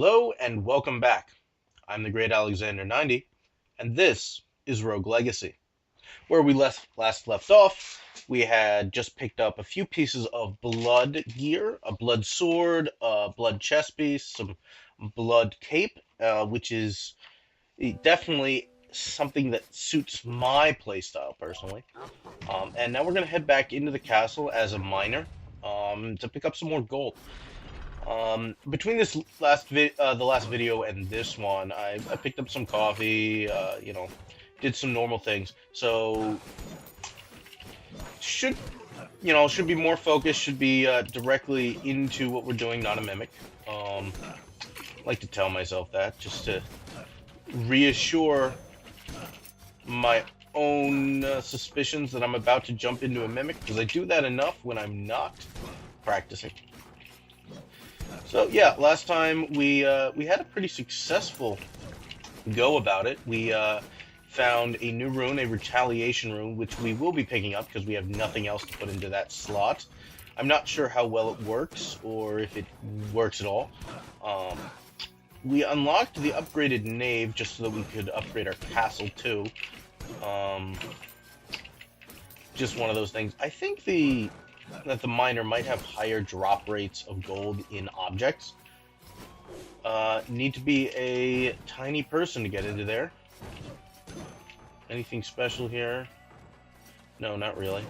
Hello and welcome back. I'm the Great Alexander 90, and this is Rogue Legacy. Where we last left off, we had just picked up a few pieces of blood gear, a blood sword, a blood chest piece, some blood cape, which is definitely something that suits my playstyle personally. And now we're going to head back into the castle as a miner to pick up some more gold. Between this the last video and this one, I picked up some coffee, did some normal things. So should should be more focused, should be directly into what we're doing, not a mimic. I like to tell myself that just to reassure my own suspicions that I'm about to jump into a mimic, because I do that enough when I'm not practicing. So yeah, last time we had a pretty successful go about it. We found a new rune, a retaliation rune, which we will be picking up because we have nothing else to put into that slot. I'm not sure how well it works or if it works at all. We unlocked the upgraded nave just so that we could upgrade our castle too. Just one of those things. I think that the miner might have higher drop rates of gold in objects. Need to be a tiny person to get into there. Anything special here? No, not really.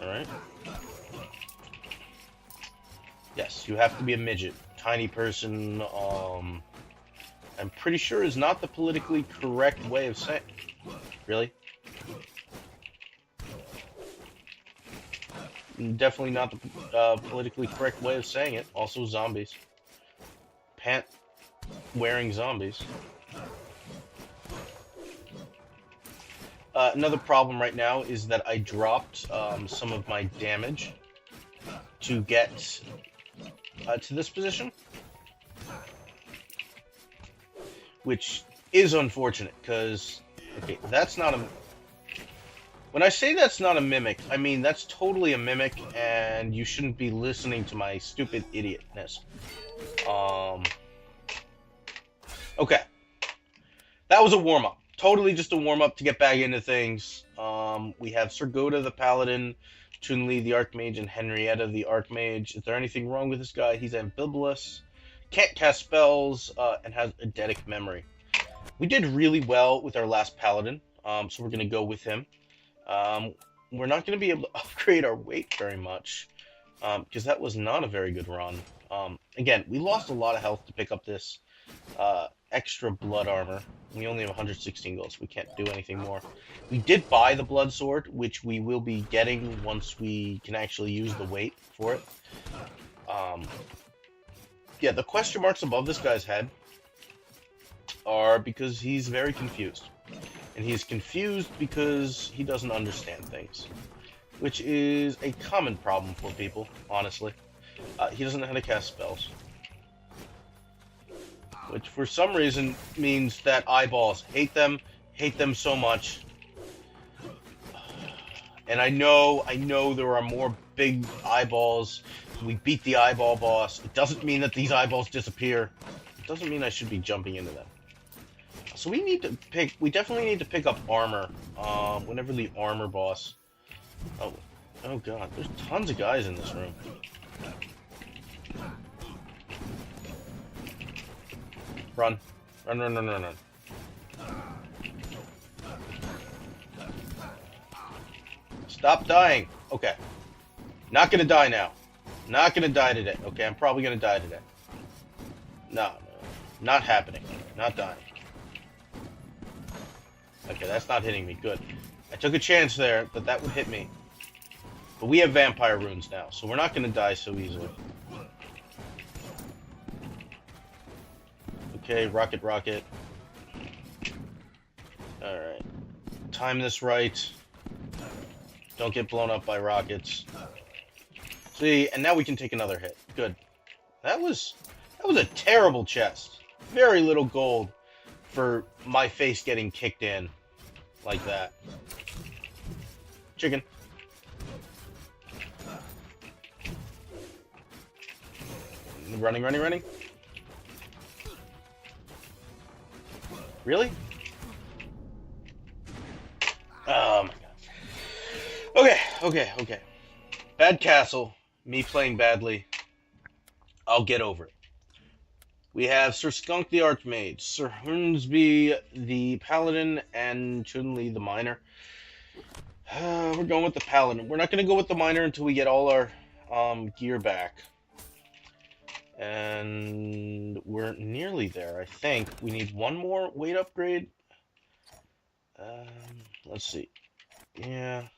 Alright. Yes, you have to be a midget. Tiny person, I'm pretty sure is not the politically correct way of saying... Really? Definitely not the politically correct way of saying it. Also zombies. Pant-wearing zombies. Another problem right now is that I dropped some of my damage to get to this position. Which is unfortunate, because... Okay, that's not a... When I say that's not a mimic, I mean that's totally a mimic, and you shouldn't be listening to my stupid idiotness. Okay. That was a warm-up. Totally just a warm-up to get back into things. We have Sir Goda the Paladin, Chun-Li the Archmage, and Henrietta the Archmage. Is there anything wrong with this guy? He's ambivalent, can't cast spells, and has eidetic memory. We did really well with our last Paladin, so we're going to go with him. We're not going to be able to upgrade our weight very much, because that was not a very good run. Again, we lost a lot of health to pick up this extra blood armor. We only have 116 gold, so we can't do anything more. We did buy the blood sword, which we will be getting once we can actually use the weight for it. Yeah, the question marks above this guy's head are because he's very confused. And he's confused because he doesn't understand things, which is a common problem for people, honestly. He doesn't know how to cast spells, which for some reason means that eyeballs hate them so much. And I know there are more big eyeballs. We beat the eyeball boss. It doesn't mean that these eyeballs disappear. It doesn't mean I should be jumping into them. So we definitely need to pick up armor, whenever the armor boss... Oh god, there's tons of guys in this room. Run. Run. Stop dying. Okay. Not gonna die now. Not gonna die today. Okay, I'm probably gonna die today. No. Not happening. Not dying. Okay, that's not hitting me. Good. I took a chance there, but that would hit me. But we have vampire runes now, so we're not going to die so easily. Okay, rocket. Alright. Time this right. Don't get blown up by rockets. See, and now we can take another hit. Good. That was a terrible chest. Very little gold for my face getting kicked in like that. Chicken. running, running, running. Really? Oh my god. Okay, okay, okay. Bad castle. Me playing badly. I'll get over it. We have Sir Skunk the Archmage, Sir Hornsby the Paladin, and Chun-Li the Miner. We're going with the Paladin. We're not going to go with the Miner until we get all our gear back. And we're nearly there, I think. We need one more weight upgrade. Let's see. Yeah.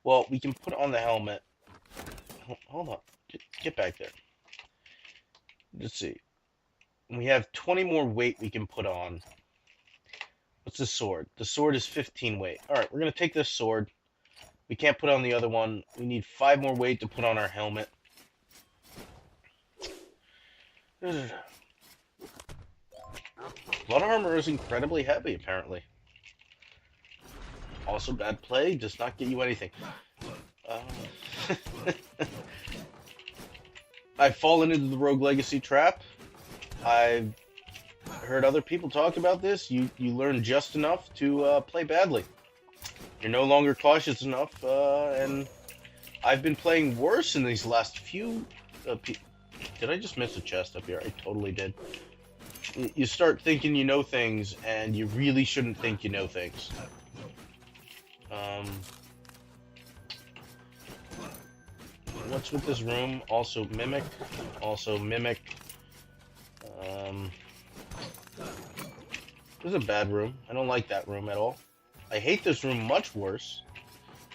Well, we can put on the helmet. Hold on. Get back there. Let's see. We have 20 more weight we can put on. What's the sword? The sword is 15 weight. Alright, we're going to take this sword. We can't put on the other one. We need 5 more weight to put on our helmet. Blood armor is incredibly heavy, apparently. Also, bad play does not get you anything. I've fallen into the Rogue Legacy trap. I've heard other people talk about this. You learn just enough to play badly. You're no longer cautious enough, and I've been playing worse in these last few... Did I just miss a chest up here? I totally did. You start thinking you know things, and you really shouldn't think you know things. What's with this room? Also mimic. Also mimic. This is a bad room. I don't like that room at all. I hate this room much worse,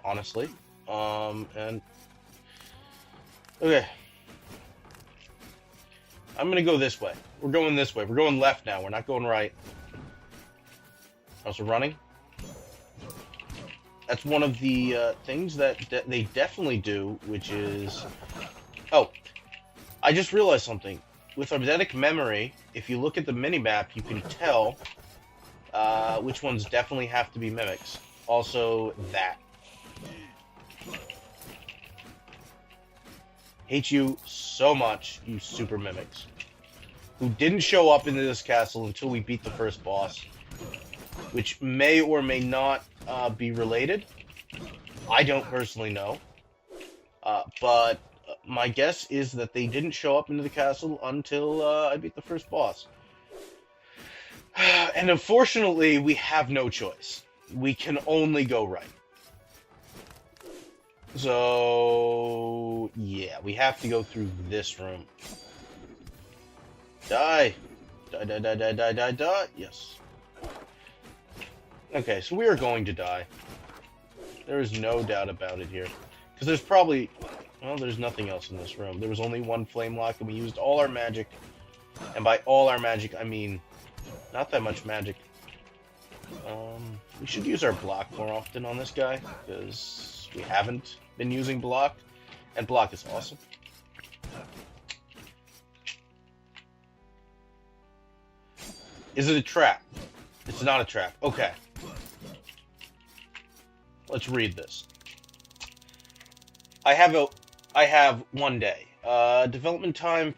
honestly. And... Okay. I'm gonna go this way. We're going this way. We're going left now. We're not going right. Also running. That's one of the things that they definitely do, which is... Oh, I just realized something. With eidetic memory, if you look at the minimap, you can tell which ones definitely have to be mimics. Also, that. Hate you so much, you super mimics. Who didn't show up into this castle until we beat the first boss. Which may or may not be related. I don't personally know. But my guess is that they didn't show up into the castle until I beat the first boss. And unfortunately, we have no choice. We can only go right. So, yeah, we have to go through this room. Die! Die, die, die, die, die, die, die. Yes. Okay, so we are going to die. There is no doubt about it here. Because there's probably... Well, there's nothing else in this room. There was only one flame lock, and we used all our magic. And by all our magic, I mean... Not that much magic. We should use our block more often on this guy, because we haven't been using block. And block is awesome. Is it a trap? It's not a trap. Okay. Let's read this. I have 1 day. Development time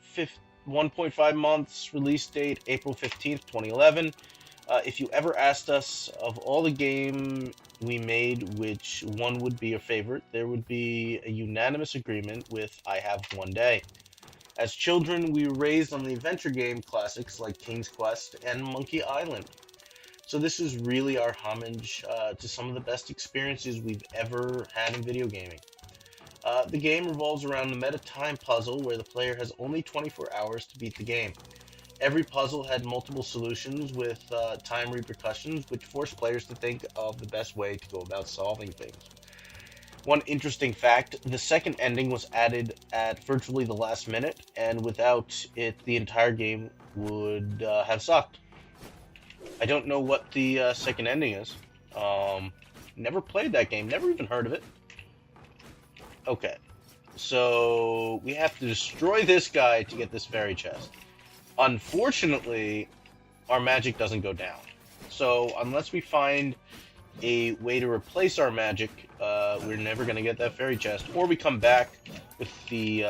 1.5 months. Release date April 15th, 2011. If you ever asked us of all the game we made, which one would be your favorite, there would be a unanimous agreement with I have 1 day. As children, we were raised on the adventure game classics like King's Quest and Monkey Island. So this is really our homage to some of the best experiences we've ever had in video gaming. The game revolves around the meta time puzzle where the player has only 24 hours to beat the game. Every puzzle had multiple solutions with time repercussions, which forced players to think of the best way to go about solving things. One interesting fact, the second ending was added at virtually the last minute, and without it, the entire game would have sucked. I don't know what the second ending is. Never played that game, never even heard of it. Okay, so we have to destroy this guy to get this fairy chest. Unfortunately, our magic doesn't go down. So unless we find a way to replace our magic, we're never going to get that fairy chest. Or we come back with the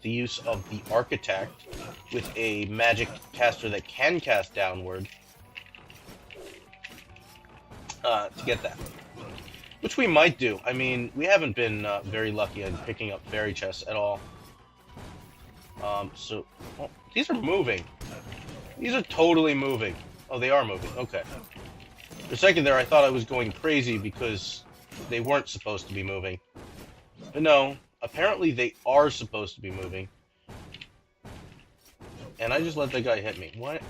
use of the architect with a magic caster that can cast downward to get that, which we might do. I mean, we haven't been very lucky on picking up fairy chests at all. So these are moving. These are totally moving. Oh, they are moving. Okay. For a second there, I thought I was going crazy because they weren't supposed to be moving. But no, apparently they are supposed to be moving. And I just let that guy hit me. What?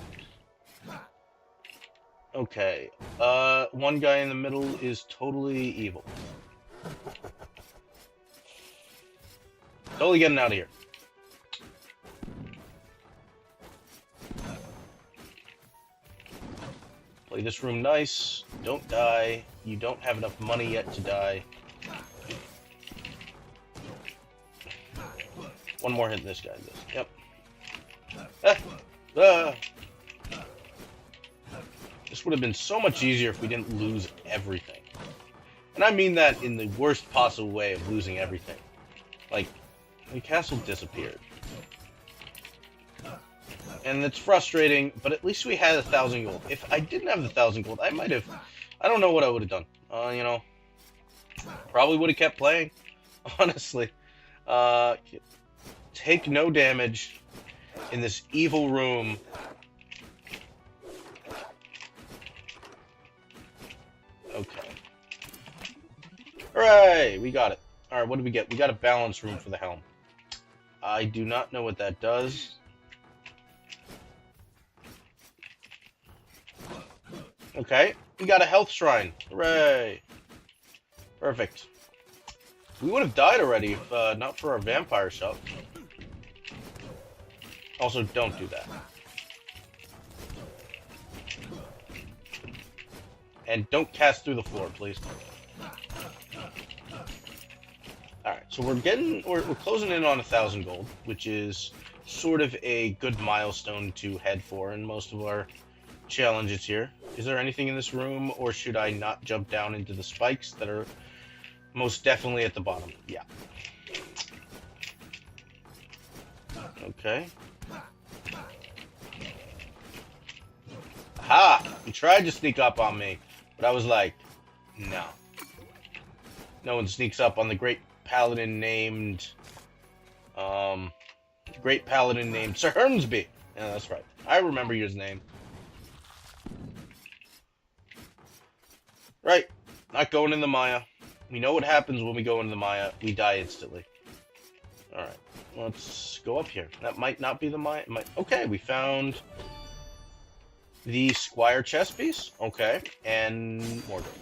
Okay. One guy in the middle is totally evil. Totally getting out of here. Play this room nice. Don't die. You don't have enough money yet to die. One more hit this guy. Yep. This would have been so much easier if we didn't lose everything. And I mean that in the worst possible way of losing everything. Like, the castle disappeared. And it's frustrating, but at least we had 1,000 gold. If I didn't have the 1,000 gold, I might have... I don't know what I would have done. You know, probably would have kept playing, honestly. Take no damage in this evil room. Okay. Hooray! We got it. Alright, what do we get? We got a balance room for the helm. I do not know what that does. Okay, we got a health shrine. Hooray! Perfect. We would have died already if not for our vampire shop. Also, don't do that. And don't cast through the floor, please. Alright, so we're closing in on 1,000 gold, which is sort of a good milestone to head for in most of our challenges here. Is there anything in this room, or should I not jump down into the spikes that are most definitely at the bottom? Yeah. Okay. Aha! He tried to sneak up on me, but I was like, no. No one sneaks up on the great paladin named Sir Hermsby. Yeah, that's right. I remember his name. Right. Not going in the Maya. We know what happens when we go into the Maya. We die instantly. Alright. Let's go up here. That might not be the Maya. Okay, we found the Squire chess piece. Okay. And more gold.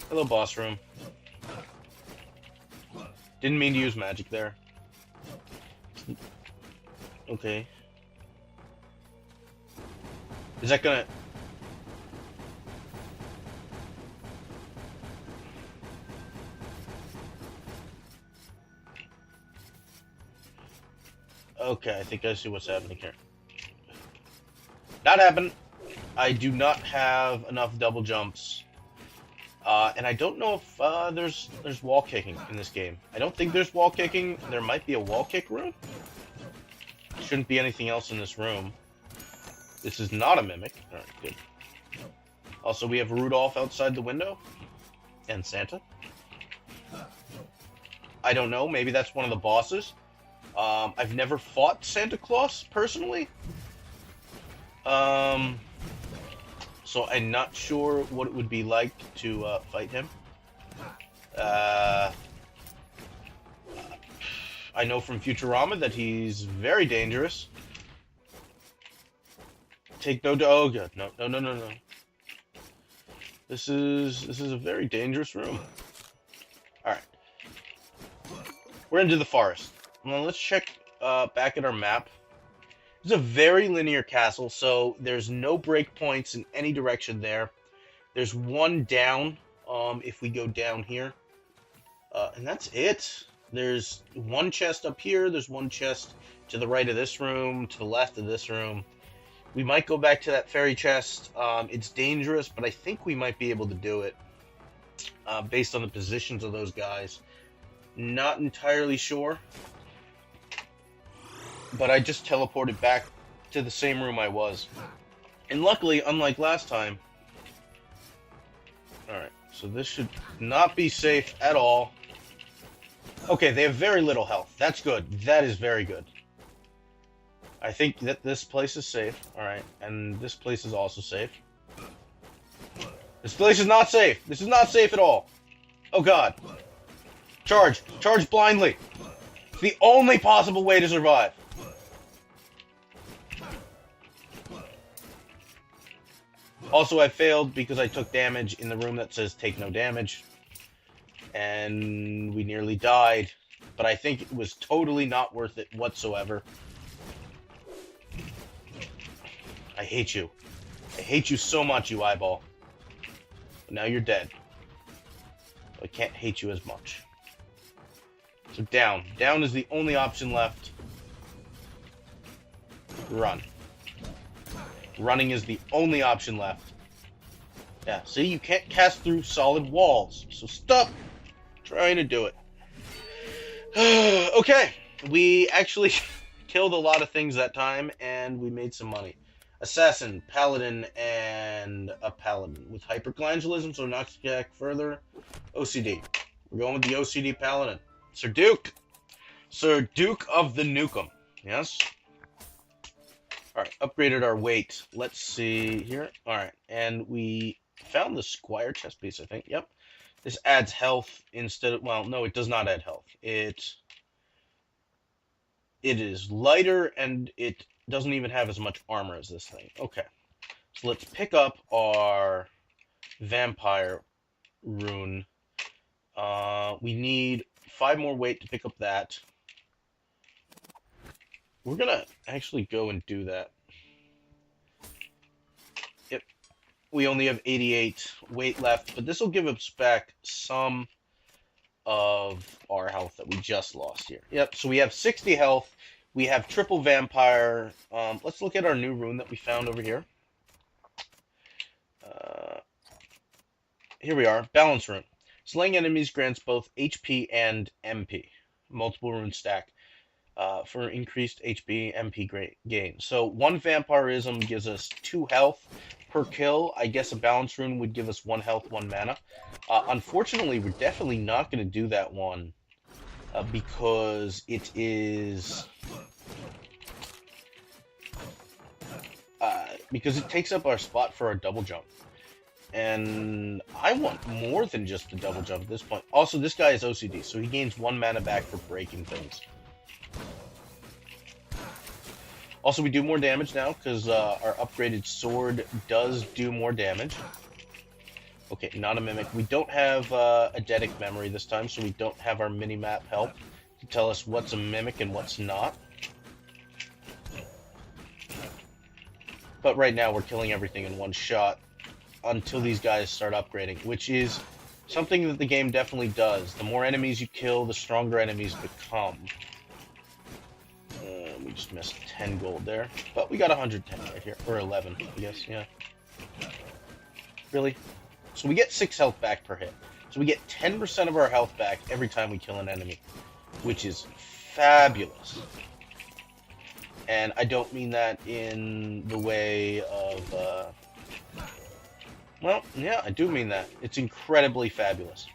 Hello, boss room. Didn't mean to use magic there. Okay. Is that gonna... Okay, I think I see what's happening here. Not happening. I do not have enough double jumps. And I don't know if there's wall kicking in this game. I don't think there's wall kicking. There might be a wall kick room. Shouldn't be anything else in this room. This is not a mimic. Alright, good. Also, we have Rudolph outside the window. And Santa. I don't know. Maybe that's one of the bosses. I've never fought Santa Claus, personally. So I'm not sure what it would be like to fight him. I know from Futurama that he's very dangerous. Take no... Oh, God. No. This is a very dangerous room. Alright. We're into the forest. Well, let's check back at our map. It's a very linear castle, so there's no breakpoints in any direction there. There's one down if we go down here. And that's it. There's one chest up here. There's one chest to the right of this room, to the left of this room. We might go back to that fairy chest. It's dangerous, but I think we might be able to do it based on the positions of those guys. Not entirely sure. But I just teleported back to the same room I was. And luckily, unlike last time... Alright, so this should not be safe at all. Okay, they have very little health. That's good. That is very good. I think that this place is safe. Alright, and this place is also safe. This place is not safe. This is not safe at all. Oh god. Charge. Charge blindly. It's the only possible way to survive. Also, I failed because I took damage in the room that says take no damage. And we nearly died. But I think it was totally not worth it whatsoever. I hate you. I hate you so much, you eyeball. But now you're dead. I can't hate you as much. So down. Down is the only option left. Run. Running is the only option left. Yeah, see, you can't cast through solid walls. So stop trying to do it. Okay, we actually killed a lot of things that time, and we made some money. Assassin, Paladin, and a Paladin. With hyperglandulism, so knocks back further. OCD. We're going with the OCD Paladin. Sir Duke. Sir Duke of the Nukem. Yes? Alright, upgraded our weight. Let's see here. Alright, and we found the Squire chest piece, I think. Yep. This adds health instead of... Well, no, it does not add health. It is lighter, and it doesn't even have as much armor as this thing. Okay. So let's pick up our vampire rune. We need 5 more weight to pick up that. We're gonna actually go and do that. Yep. We only have 88 weight left, but this will give us back some of our health that we just lost here. Yep, so we have 60 health. We have triple vampire. Let's look at our new rune that we found over here. Here we are, balance rune. Slaying enemies grants both HP and MP. Multiple rune stack. For increased HP, MP gain. So 1 vampirism gives us 2 health per kill. I guess a balance rune would give us 1 health, 1 mana. Unfortunately, we're definitely not going to do that one because it is... because it takes up our spot for our double jump. And I want more than just the double jump at this point. Also, this guy is OCD, so he gains 1 mana back for breaking things. Also, we do more damage now, because our upgraded sword does do more damage. Okay, not a mimic. We don't have eidetic memory this time, so we don't have our mini-map help to tell us what's a mimic and what's not. But right now, we're killing everything in one shot until these guys start upgrading, which is something that the game definitely does. The more enemies you kill, the stronger enemies become. We just missed 10 gold there, but we got 110 right here, or 11, I guess, yeah. Really? So we get 6 health back per hit. So we get 10% of our health back every time we kill an enemy, which is fabulous. And I don't mean that in the way of, well, yeah, I do mean that. It's incredibly fabulous.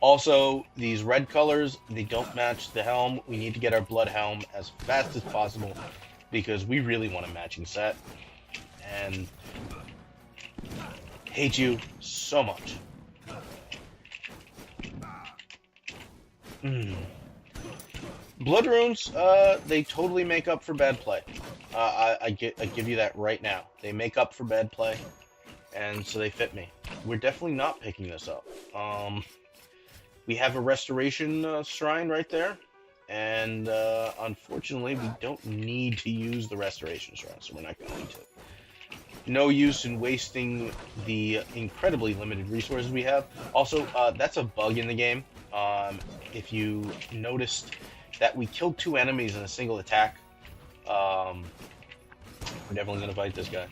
Also, these red colors, they don't match the helm. We need to get our blood helm as fast as possible because we really want a matching set. And hate you so much. Blood runes, they totally make up for bad play. I give you that right now. They make up for bad play, and so they fit me. We're definitely not picking this up. We have a restoration shrine right there, and unfortunately, we don't need to use the restoration shrine, so we're not going to. No use in wasting the incredibly limited resources we have. Also, that's a bug in the game. If you noticed that we killed 2 enemies in a single attack, we're definitely going to fight this guy.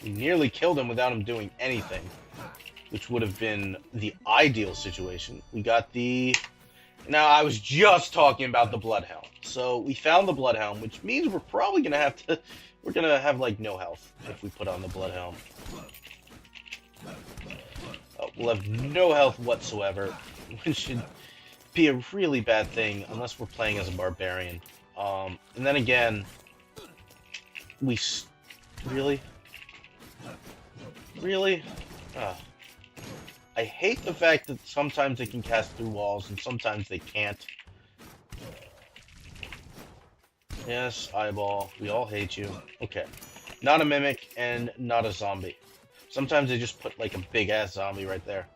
We nearly killed him without him doing anything, which would have been the ideal situation. We got the... Now, I was just talking about the Bloodhound. So, we found the Bloodhound, which means we're probably going to have to... We're going to have, like, no health if we put on the Bloodhound. We'll have no health whatsoever, which should be a really bad thing, unless we're playing as a Barbarian. And then again... Really? Really? I hate the fact that sometimes they can cast through walls and sometimes they can't. Yes, eyeball. We all hate you. Okay. Not a mimic and not a zombie. Sometimes they just put like a big-ass zombie right there.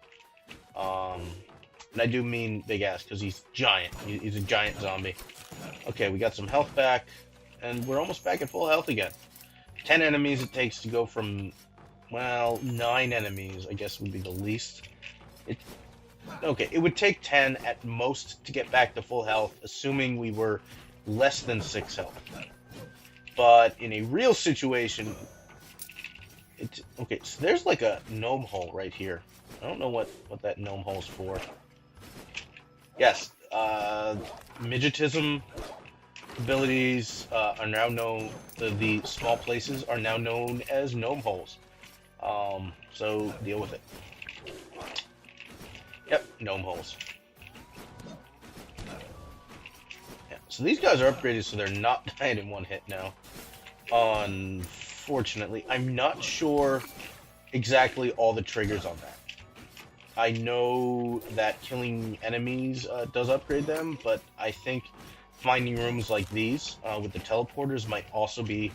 And I do mean big-ass because he's giant. He's a giant zombie. Okay, we got some health back. And we're almost back at full health again. 10 enemies it takes to go from, well, 9 enemies, I guess would be the least. Okay, it would take 10 at most to get back to full health, assuming we were less than 6 health. But in a real situation, okay, so there's like a gnome hole right here. I don't know what that gnome hole's for. Yes, midgetism abilities are now known, the small places are now known as gnome holes. So deal with it. Yep, gnome holes. Yeah, so these guys are upgraded so they're not dying in one hit now. Unfortunately, I'm not sure exactly all the triggers on that. I know that killing enemies does upgrade them, but I think finding rooms like these with the teleporters might also be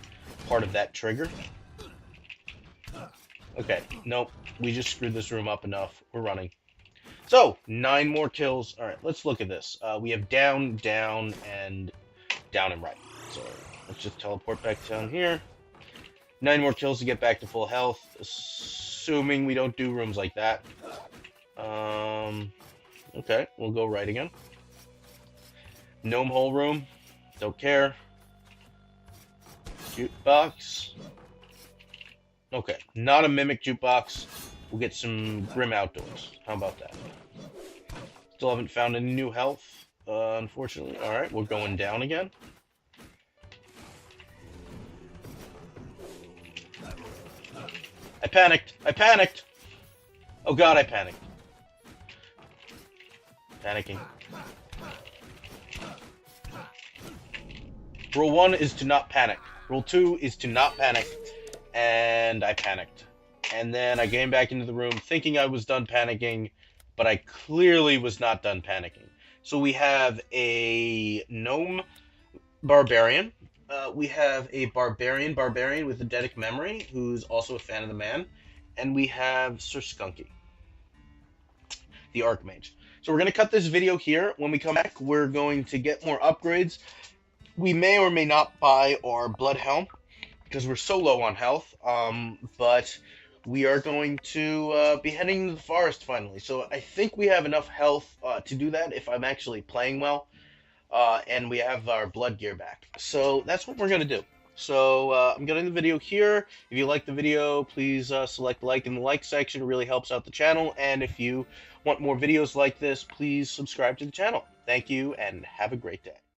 part of that trigger. Okay, nope, we just screwed this room up enough. We're running. So, 9 more kills. Alright, let's look at this. We have down, down, and down and right. So, let's just teleport back down here. 9 more kills to get back to full health, assuming we don't do rooms like that. Okay, we'll go right again. Gnome hole room, don't care. Jukebox. Okay, not a mimic jukebox. We'll get some grim outdoors. How about that? Still haven't found any new health, unfortunately. Alright, we're going down again. I panicked! I panicked! Oh god, I panicked. Panicking. Rule 1 is to not panic. Rule 2 is to not panic. And I panicked. And then I came back into the room thinking I was done panicking, but I clearly was not done panicking. So we have a gnome barbarian. We have a barbarian with eidetic memory, who's also a fan of the man. And we have Sir Skunky, the archmage. So we're going to cut this video here. When we come back, we're going to get more upgrades. We may or may not buy our Bloodhound, because we're so low on health, but we are going to be heading to the forest finally. So I think we have enough health to do that if I'm actually playing well, and we have our blood gear back. So that's what we're going to do. So I'm getting the video here. If you like the video, please select like in the like section. It really helps out the channel. And if you want more videos like this, please subscribe to the channel. Thank you, and have a great day.